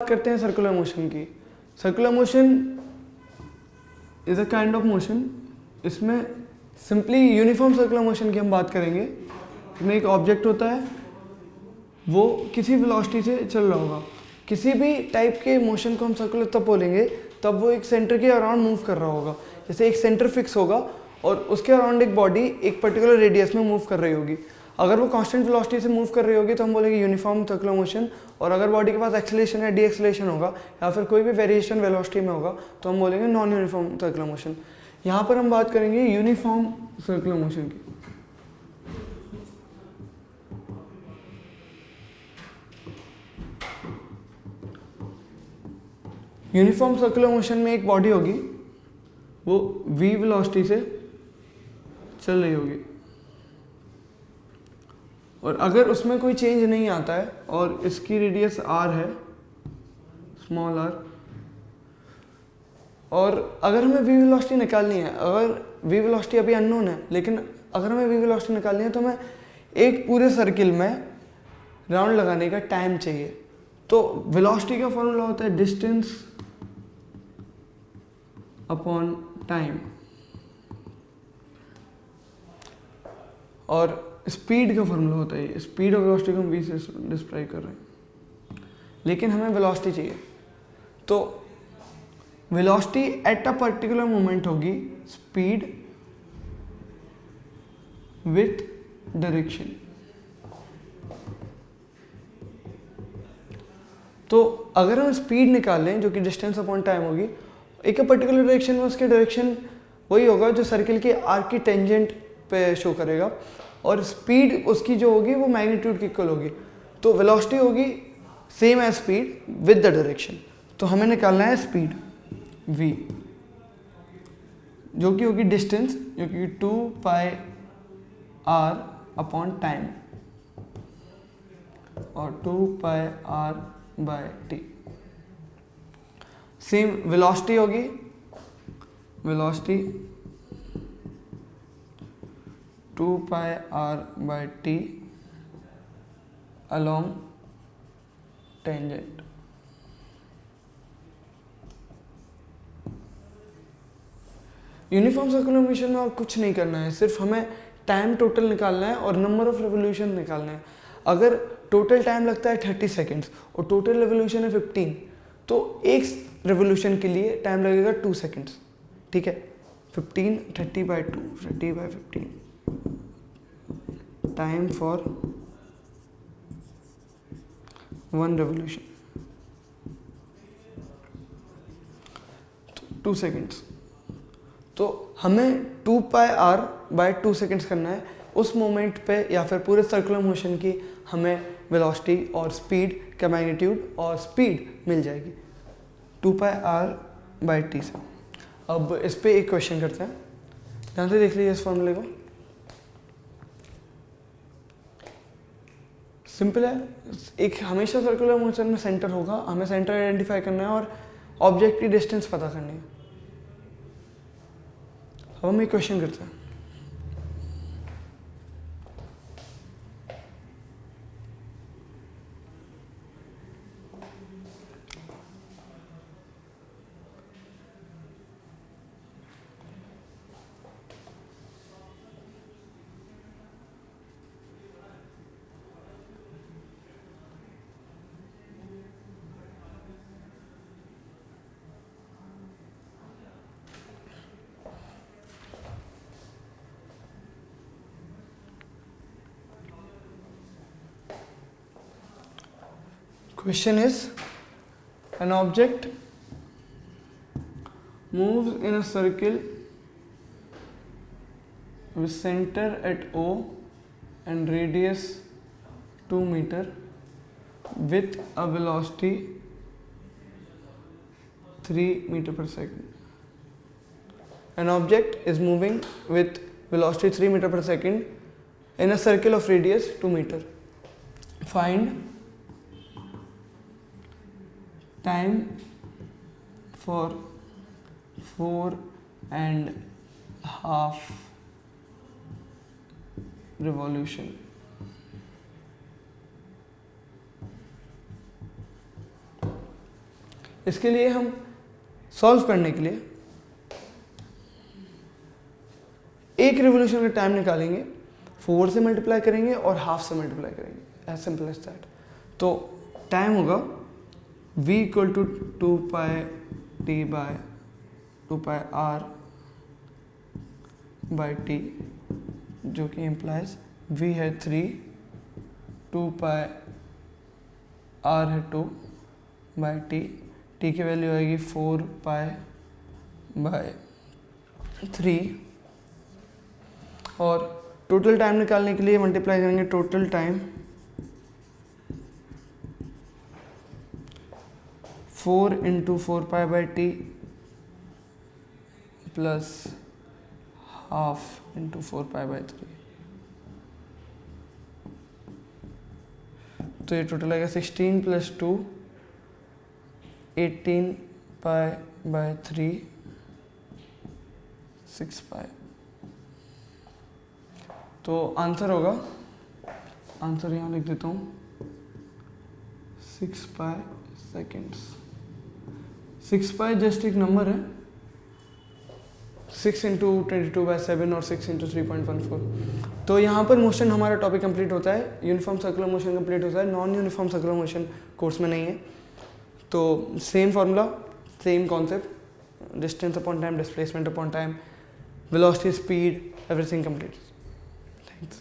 करते हैं circular motion की। Circular motion is a kind of motion. इसमें सिंपली यूनिफॉर्म सर्कुलर मोशन की हम बात करेंगे। इसमें एक ऑब्जेक्ट होता है, वो किसी वेलोसिटी से चल रहा होगा। किसी भी टाइप के मोशन को हम सर्कुलर तब बोलेंगे तब वो एक सेंटर के अराउंड मूव कर रहा होगा। जैसे एक सेंटर फिक्स होगा और उसके अराउंड एक बॉडी एक पर्टिकुलर रेडियस में मूव कर रही होगी। अगर वो कांस्टेंट वेलोसिटी से मूव कर रही होगी तो हम बोलेंगे यूनिफॉर्म सर्कुलर मोशन। और अगर बॉडी के पास एक्सेलरेशन या डी एक्सेलरेशन होगा या फिर कोई भी वेरिएशन वेलोसिटी में होगा तो हम बोलेंगे नॉन यूनिफॉर्म सर्कुलर मोशन। यहाँ पर हम बात करेंगे यूनिफॉर्म सर्कुलर मोशन की। यूनिफॉर्म सर्कुलर मोशन में एक बॉडी होगी, वो v वेलोसिटी से चल रही होगी और अगर उसमें कोई चेंज नहीं आता है और इसकी रेडियस r है, स्मॉल r, और अगर हमें v वेलोसिटी निकालनी है, अगर v वेलोसिटी अभी अननोन है, लेकिन अगर हमें v वेलोसिटी निकालनी है तो हमें एक पूरे सर्किल में राउंड लगाने का टाइम चाहिए। तो वेलोसिटी का फॉर्मूला होता है डिस्टेंस अपॉन टाइम, और स्पीड का फॉर्मूला होता है, स्पीड और वेलोसिटी को हम v से डिस्क्राइब कर रहे हैं, लेकिन हमें वेलोसिटी चाहिए। तो velocity at a particular moment होगी स्पीड विथ डायरेक्शन। तो अगर हम स्पीड निकाल लें जो कि डिस्टेंस अपॉन टाइम होगी, एक पर्टिकुलर डायरेक्शन में उसके डायरेक्शन वही होगा जो सर्किल के आर्क की टेंजेंट पे शो करेगा, और स्पीड उसकी जो होगी वो मैग्नीट्यूड की इक्वल होगी। तो वेलोसिटी होगी same as speed with the direction. तो हमें निकालना है स्पीड v, जो कि होगी डिस्टेंस, जो कि 2 पाई r अपॉन टाइम और 2 pi r by t। Same velocity होगी, velocity 2 pi r by t along tangent. Uniform circular motion में और कुछ नहीं करना है, सिर्फ हमें टाइम टोटल निकालना है और नंबर ऑफ रेवोल्यूशन निकालना है। अगर टोटल टाइम लगता है 30 सेकेंड्स और टोटल रेवोल्यूशन है 15, तो एक रेवोल्यूशन के लिए टाइम लगेगा 2 सेकेंड्स। ठीक है, 15 30/2 30/15 टाइम फॉर 1 रेवोल्यूशन 2 सेकेंड्स। तो हमें 2 पाई r बाय 2 सेकेंड्स करना है। उस मोमेंट पे या फिर पूरे सर्कुलर मोशन की हमें वेलोसिटी और स्पीड का मैग्नीट्यूड और स्पीड मिल जाएगी 2 पाई r बाय t से। अब इस पे एक क्वेश्चन करते हैं, ध्यान से देख लीजिए इस फॉर्मूले को। सिंपल है, एक हमेशा सर्कुलर मोशन में सेंटर होगा, हमें सेंटर आइडेंटिफाई करना है और ऑब्जेक्ट की डिस्टेंस पता करनी है। अब हम एक क्वेश्चन करते हैं। Question is, an object moves in a circle with center at O and radius 2 meter with a velocity 3 meter per second. An object is moving with velocity 3 meter per second in a circle of radius 2 meter. Find time for 4.5 revolution. इसके लिए हम solve करने के लिए एक revolution का time निकालेंगे, 4 से मल्टीप्लाई करेंगे और हाफ से मल्टीप्लाई करेंगे, एज सिंपल एज दैट। तो टाइम होगा v equal to 2 pi t by 2 pi r by t, जो कि इम्प्लाइज v है 3, 2 पाई r है 2 बाई t, t की वैल्यू आएगी 4 पाई बाय 3, और टोटल टाइम निकालने के लिए मल्टीप्लाई करेंगे total time 4 into 4 pi by T plus half into 4 pi by 3, तो ये टोटल आएगा 16 प्लस 2 18 पाई बाई 3 6 पाई। तो आंसर होगा, आंसर यहाँ लिख देता हूँ 6 पाई सेकेंड्स। 6 पाई जस्ट एक नंबर है, 6 इंटू 22/7 और 6 इंटू 3.14। तो यहाँ पर मोशन हमारा टॉपिक कंप्लीट होता है, यूनिफॉर्म सर्कुलर मोशन कंप्लीट होता है, non uniform circular motion course में नहीं है। तो same formula, same concept, distance upon time, displacement upon time, velocity, speed, everything complete. Thanks.